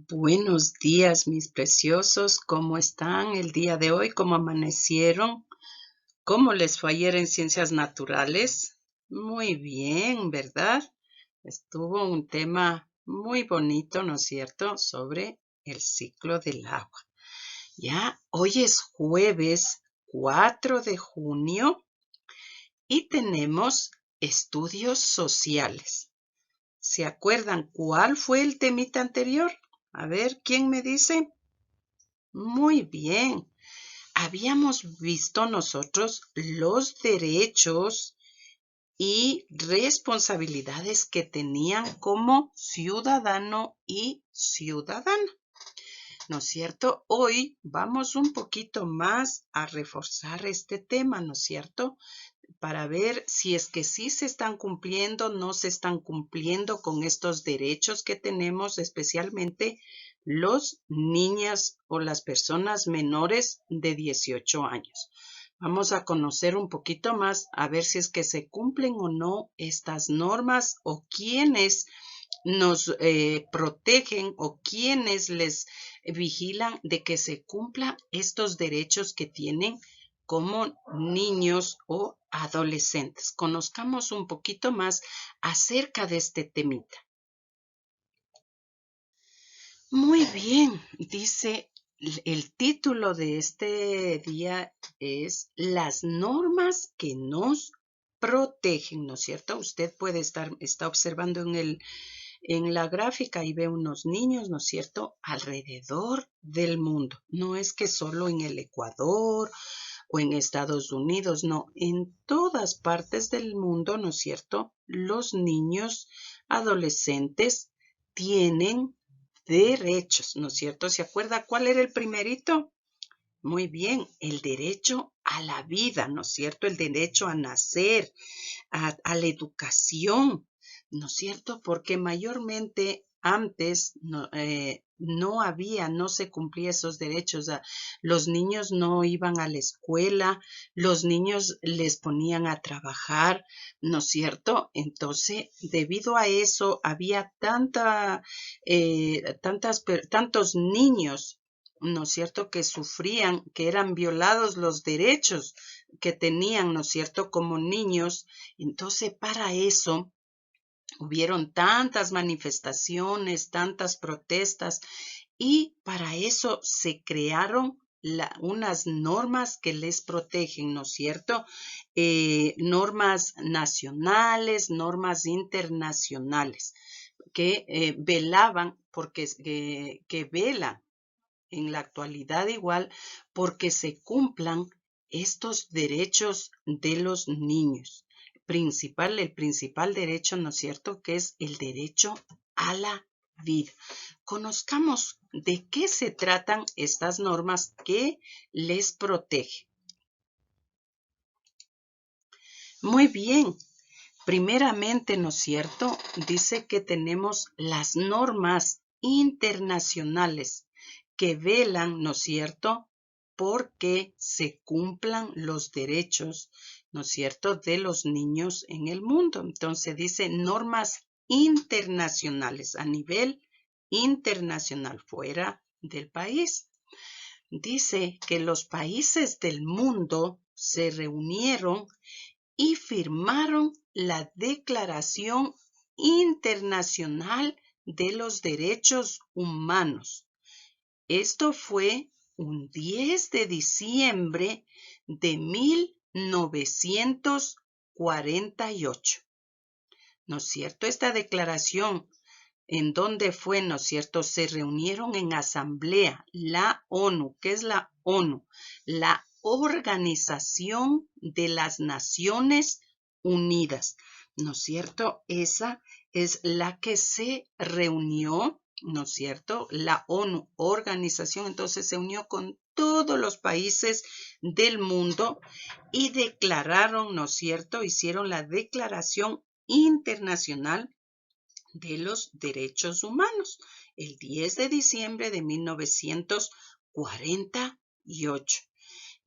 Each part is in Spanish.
Buenos días, mis preciosos. ¿Cómo están el día de hoy? ¿Cómo amanecieron? ¿Cómo les fue ayer en Ciencias Naturales? Muy bien, ¿verdad? Estuvo un tema muy bonito, ¿no es cierto?, sobre el ciclo del agua. Ya, hoy es jueves 4 de junio y tenemos estudios sociales. ¿Se acuerdan cuál fue el temita anterior? A ver, ¿quién me dice? Muy bien. Habíamos visto nosotros los derechos y responsabilidades que tenían como ciudadano y ciudadana, ¿no es cierto? Hoy vamos un poquito más a reforzar este tema, ¿no es cierto? Para ver si es que sí se están cumpliendo, no se están cumpliendo con estos derechos que tenemos, especialmente los niñas o las personas menores de 18 años. Vamos a conocer un poquito más, a ver si es que se cumplen o no estas normas o quiénes nos protegen o quiénes les vigilan de que se cumplan estos derechos que tienen como niños o adolescentes. Conozcamos un poquito más acerca de este temita. Muy bien, dice el título de este día es Las normas que nos protegen, ¿no es cierto? Usted puede está observando en la gráfica y ve unos niños, ¿no es cierto?, alrededor del mundo. No es que solo en el Ecuador o en Estados Unidos, no, en todas partes del mundo, ¿no es cierto?, los niños adolescentes tienen derechos, ¿no es cierto? ¿Se acuerda cuál era el primerito? Muy bien, el derecho a la vida, ¿no es cierto? El derecho a nacer, a la educación, ¿no es cierto? Porque mayormente antes no se cumplía esos derechos. Los niños no iban a la escuela, los niños les ponían a trabajar, ¿no es cierto? Entonces, debido a eso, había tantos niños, ¿no es cierto?, que sufrían, que eran violados los derechos que tenían, ¿no es cierto?, como niños. Entonces, para eso hubieron tantas manifestaciones, tantas protestas, y para eso se crearon unas normas que les protegen, ¿no es cierto? Normas nacionales, normas internacionales, que velaban, que velan en la actualidad igual, porque se cumplan estos derechos de los niños. El principal derecho, ¿no es cierto?, que es el derecho a la vida. Conozcamos de qué se tratan estas normas que les protegen. Muy bien. Primeramente, ¿no es cierto?, dice que tenemos las normas internacionales que velan, ¿no es cierto?, porque se cumplan los derechos, ¿no es cierto?, de los niños en el mundo. Entonces dice normas internacionales a nivel internacional, fuera del país. Dice que los países del mundo se reunieron y firmaron la Declaración Internacional de los Derechos Humanos. Esto fue un 10 de diciembre de 1948. ¿No es cierto? Esta declaración, ¿en dónde fue? ¿No es cierto? Se reunieron en asamblea, la ONU. ¿Qué es la ONU? La Organización de las Naciones Unidas, ¿no es cierto? Esa es la que se reunió, ¿no es cierto? La ONU, organización, entonces se unió con todos los países del mundo y declararon, ¿no es cierto? Hicieron la Declaración Internacional de los Derechos Humanos el 10 de diciembre de 1948.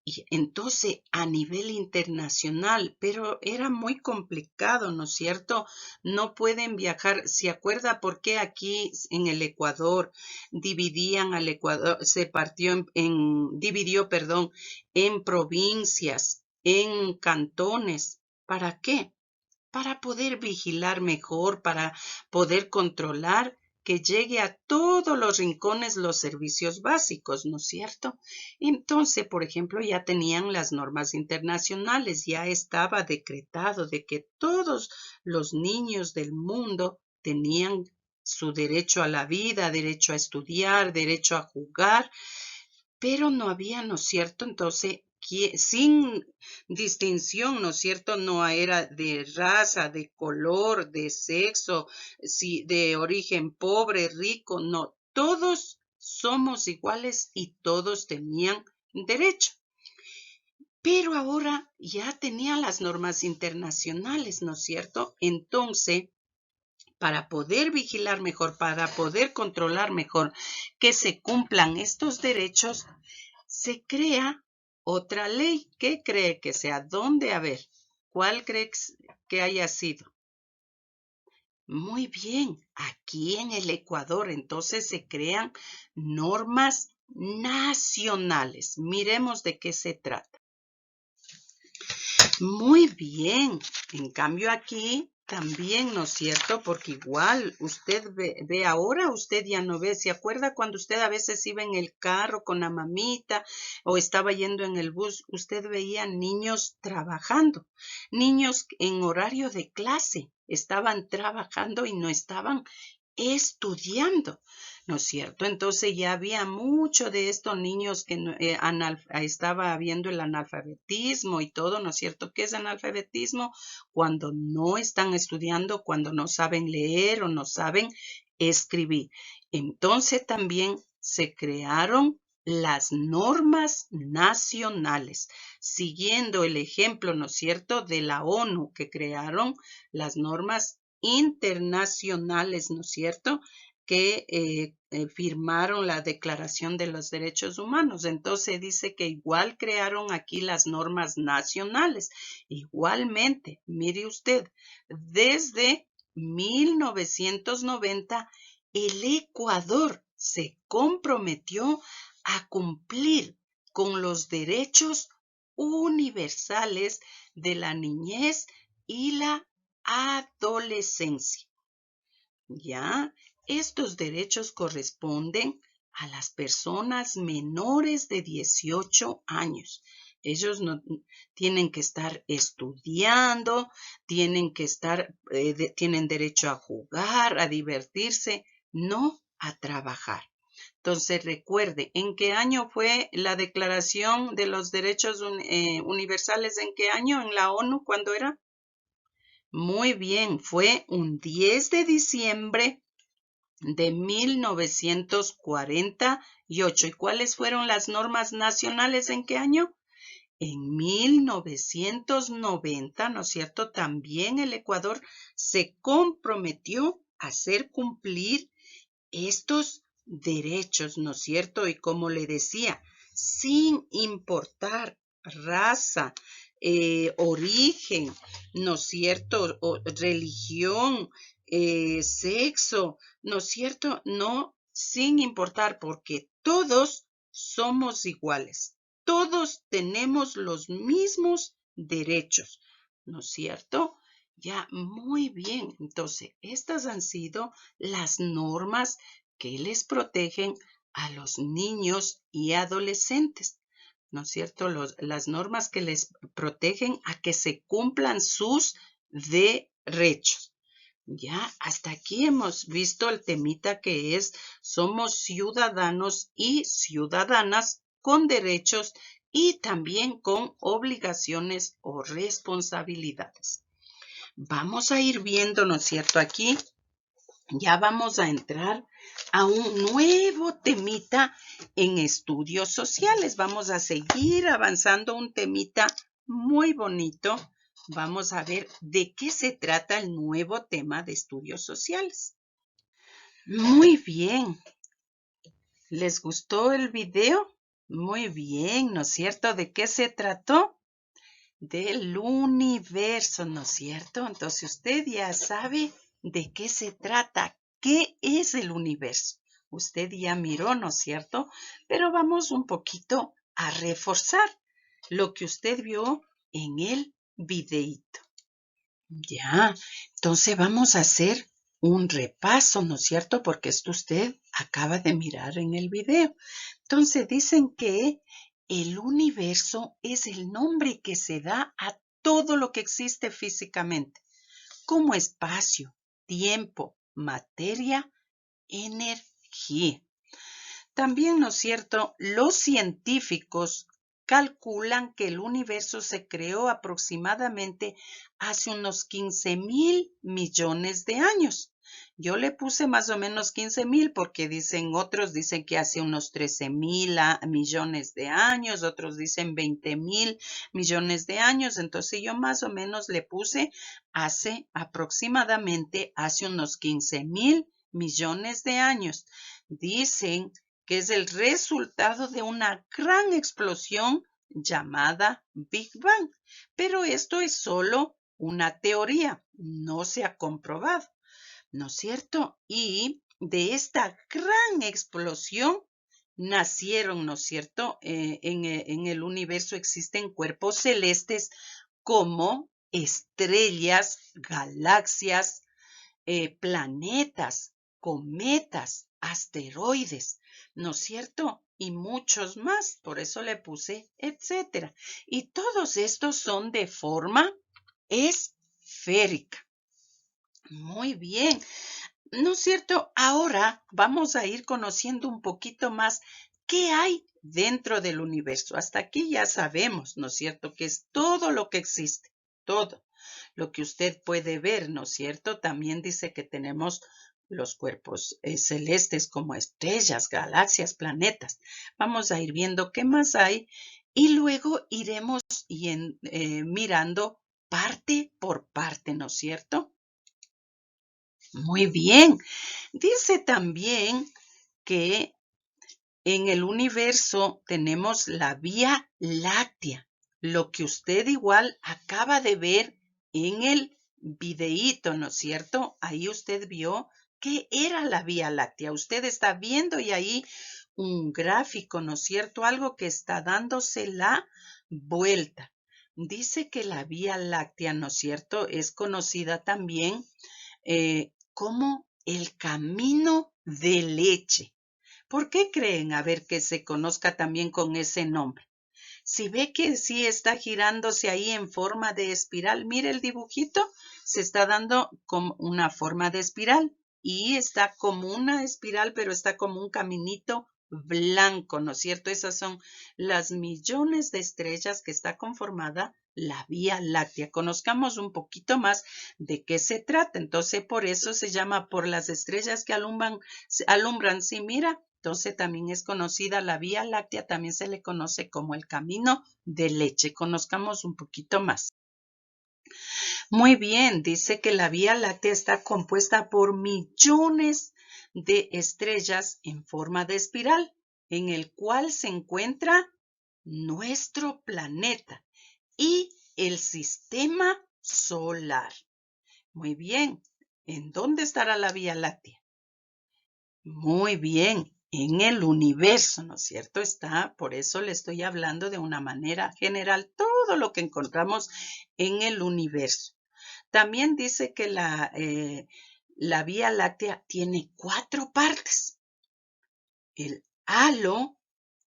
Y entonces a nivel internacional, pero era muy complicado, ¿no es cierto? No pueden viajar. ¿Se acuerda por qué aquí en el Ecuador dividían al Ecuador, se partió dividió, perdón, en provincias, en cantones? ¿Para qué? Para poder vigilar mejor, para poder controlar que llegue a todos los rincones los servicios básicos, ¿no es cierto? Entonces, por ejemplo, ya tenían las normas internacionales, ya estaba decretado de que todos los niños del mundo tenían su derecho a la vida, derecho a estudiar, derecho a jugar, pero no había, ¿no es cierto? Entonces, sin distinción, ¿no es cierto? No era de raza, de color, de sexo, si, de origen pobre, rico, no. Todos somos iguales y todos tenían derecho. Pero ahora ya tenían las normas internacionales, ¿no es cierto? Entonces, para poder vigilar mejor, para poder controlar mejor que se cumplan estos derechos, se crea otra ley. ¿Qué cree que sea? ¿Dónde? A ver, ¿cuál cree que haya sido? Muy bien, aquí en el Ecuador. Entonces se crean normas nacionales. Miremos de qué se trata. Muy bien. En cambio aquí también, ¿no es cierto? Porque igual usted ve ahora, usted ya no ve. ¿Se acuerda cuando usted a veces iba en el carro con la mamita o estaba yendo en el bus? Usted veía niños trabajando, niños en horario de clase. Estaban trabajando y no estaban estudiando, ¿no es cierto? Entonces ya había mucho de estos niños que estaba habiendo el analfabetismo y todo, ¿no es cierto? ¿Qué es analfabetismo? Cuando no están estudiando, cuando no saben leer o no saben escribir. Entonces también se crearon las normas nacionales, siguiendo el ejemplo, ¿no es cierto?, de la ONU, que crearon las normas internacionales, ¿no es cierto?, que firmaron la Declaración de los Derechos Humanos. Entonces dice que igual crearon aquí las normas nacionales. Igualmente, mire usted, desde 1990 el Ecuador se comprometió a cumplir con los derechos universales de la niñez y la adolescencia. ¿Ya? Estos derechos corresponden a las personas menores de 18 años. Ellos no tienen que estar estudiando, tienen derecho a jugar, a divertirse, no a trabajar. Entonces, recuerde, ¿en qué año fue la Declaración de los Derechos Universales? ¿En qué año? ¿En la ONU? ¿Cuándo era? Muy bien, fue un 10 de diciembre de 1948. ¿Y cuáles fueron las normas nacionales en qué año? En 1990, ¿no es cierto? También el Ecuador se comprometió a hacer cumplir estos derechos, ¿no es cierto? Y como le decía, sin importar raza, origen, ¿no es cierto? Religión, sexo, ¿no es cierto? No, sin importar, porque todos somos iguales. Todos tenemos los mismos derechos, ¿no es cierto? Ya, muy bien. Entonces, estas han sido las normas que les protegen a los niños y adolescentes, ¿no es cierto? Las normas que les protegen a que se cumplan sus derechos. Ya, hasta aquí hemos visto el temita que es: somos ciudadanos y ciudadanas con derechos y también con obligaciones o responsabilidades. Vamos a ir viendo, ¿no es cierto? Aquí ya vamos a entrar a un nuevo temita en estudios sociales. Vamos a seguir avanzando un temita muy bonito. Vamos a ver de qué se trata el nuevo tema de estudios sociales. Muy bien. ¿Les gustó el video? Muy bien, ¿no es cierto? ¿De qué se trató? Del universo, ¿no es cierto? Entonces usted ya sabe de qué se trata, qué es el universo. Usted ya miró, ¿no es cierto? Pero vamos un poquito a reforzar lo que usted vio en el videíto. Ya, entonces vamos a hacer un repaso, ¿no es cierto? Porque esto usted acaba de mirar en el video. Entonces dicen que el universo es el nombre que se da a todo lo que existe físicamente, como espacio, tiempo, materia, energía. También, ¿no es cierto?, los científicos calculan que el universo se creó aproximadamente hace unos 15.000 millones de años. Yo le puse más o menos 15.000 porque otros dicen que hace unos 13.000 millones de años, otros dicen 20.000 millones de años. Entonces yo más o menos le puse hace unos 15.000 millones de años. Dicen que es el resultado de una gran explosión llamada Big Bang. Pero esto es solo una teoría, no se ha comprobado, ¿no es cierto? Y de esta gran explosión nacieron, ¿no es cierto? En el universo existen cuerpos celestes como estrellas, galaxias, planetas, cometas, asteroides, ¿no es cierto? Y muchos más, por eso le puse etcétera. Y todos estos son de forma esférica. Muy bien, ¿no es cierto? Ahora vamos a ir conociendo un poquito más qué hay dentro del universo. Hasta aquí ya sabemos, ¿no es cierto? Que es todo lo que existe, todo lo que usted puede ver, ¿no es cierto? También dice que tenemos los cuerpos celestes como estrellas, galaxias, planetas. Vamos a ir viendo qué más hay y luego iremos mirando parte por parte, ¿no es cierto? Muy bien. Dice también que en el universo tenemos la Vía Láctea, lo que usted igual acaba de ver en el videíto, ¿no es cierto? Ahí usted vio qué era la Vía Láctea. Usted está viendo y ahí un gráfico, ¿no es cierto? Algo que está dándose la vuelta. Dice que la Vía Láctea, ¿no es cierto? Es conocida también como el camino de leche. ¿Por qué creen? A ver, que se conozca también con ese nombre. Si ve que sí está girándose ahí en forma de espiral, mire el dibujito, se está dando como una forma de espiral y está como una espiral, pero está como un caminito blanco, ¿no es cierto? Esas son las millones de estrellas que está conformada la Vía Láctea. Conozcamos un poquito más de qué se trata. Entonces, por eso se llama por las estrellas que alumbran. Sí, mira, entonces también es conocida la Vía Láctea, también se le conoce como el camino de leche. Conozcamos un poquito más. Muy bien, dice que la Vía Láctea está compuesta por millones de estrellas en forma de espiral, en el cual se encuentra nuestro planeta y el sistema solar. Muy bien, ¿en dónde estará la Vía Láctea? Muy bien, en el universo, ¿no es cierto? Está, por eso le estoy hablando de una manera general, todo lo que encontramos en el universo. También dice que la Vía Láctea tiene 4 partes: el halo,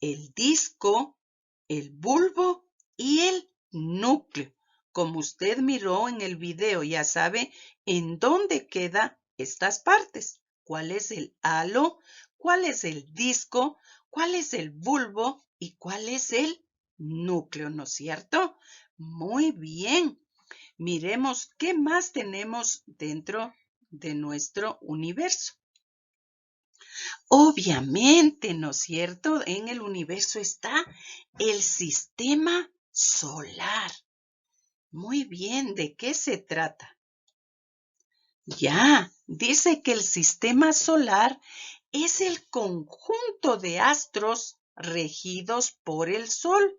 el disco, el bulbo y el núcleo. Como usted miró en el video, ya sabe en dónde quedan estas partes. ¿Cuál es el halo? ¿Cuál es el disco? ¿Cuál es el bulbo? ¿Y cuál es el núcleo? ¿No es cierto? Muy bien. Miremos qué más tenemos dentro de nuestro universo. Obviamente, ¿no es cierto? En el universo está el sistema solar. Muy bien, ¿de qué se trata? Ya, dice que el sistema solar es el conjunto de astros regidos por el Sol.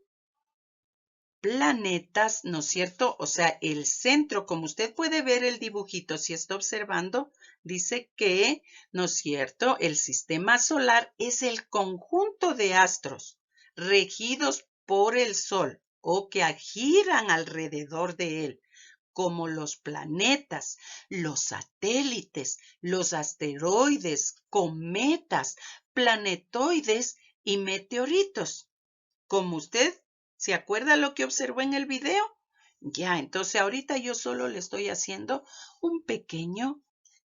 Planetas, ¿no es cierto? O sea, el centro, como usted puede ver el dibujito, si está observando, dice que, ¿no es cierto? El sistema solar es el conjunto de astros regidos por el Sol o que giran alrededor de él, como los planetas, los satélites, los asteroides, cometas, planetoides y meteoritos. Como usted se acuerda lo que observó en el video. Ya, entonces ahorita yo solo le estoy haciendo un pequeño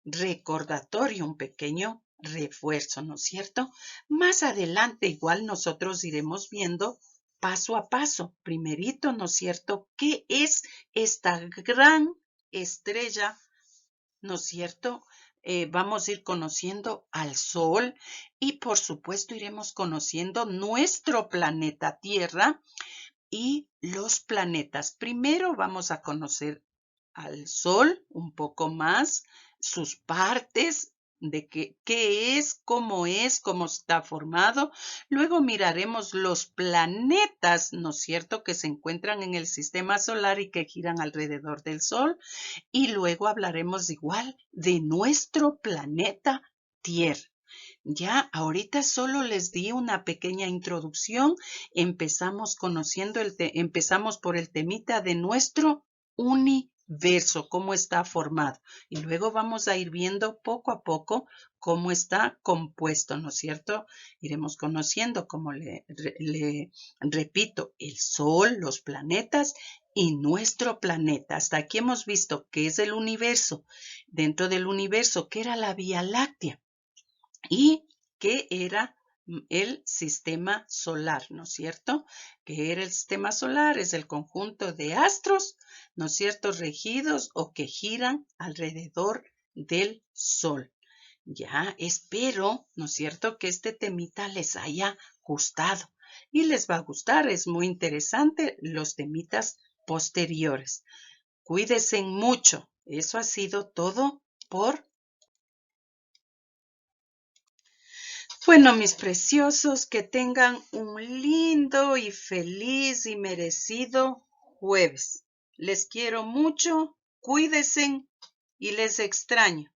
recordatorio, un pequeño refuerzo, ¿no es cierto? Más adelante igual nosotros iremos viendo paso a paso, primerito, ¿no es cierto? ¿Qué es esta gran estrella, ¿no es cierto? Vamos a ir conociendo al Sol y por supuesto iremos conociendo nuestro planeta Tierra y los planetas. Primero vamos a conocer al Sol un poco más, sus partes, de qué es, cómo está formado. Luego miraremos los planetas, ¿no es cierto?, que se encuentran en el sistema solar y que giran alrededor del Sol. Y luego hablaremos igual de nuestro planeta Tierra. Ya, ahorita solo les di una pequeña introducción. Empezamos por el temita de nuestro universo, cómo está formado. Y luego vamos a ir viendo poco a poco cómo está compuesto, ¿no es cierto? Iremos conociendo, como le repito, el Sol, los planetas y nuestro planeta. Hasta aquí hemos visto qué es el universo. Dentro del universo, ¿qué era la Vía Láctea? Y qué era el sistema solar, ¿no es cierto? ¿Qué era el sistema solar? Es el conjunto de astros, ¿no es cierto?, regidos o que giran alrededor del Sol. Ya, espero, ¿no es cierto?, que este temita les haya gustado y les va a gustar. Es muy interesante los temitas posteriores. Cuídense mucho. Eso ha sido todo por Bueno, mis preciosos, que tengan un lindo y feliz y merecido jueves. Les quiero mucho, cuídense y les extraño.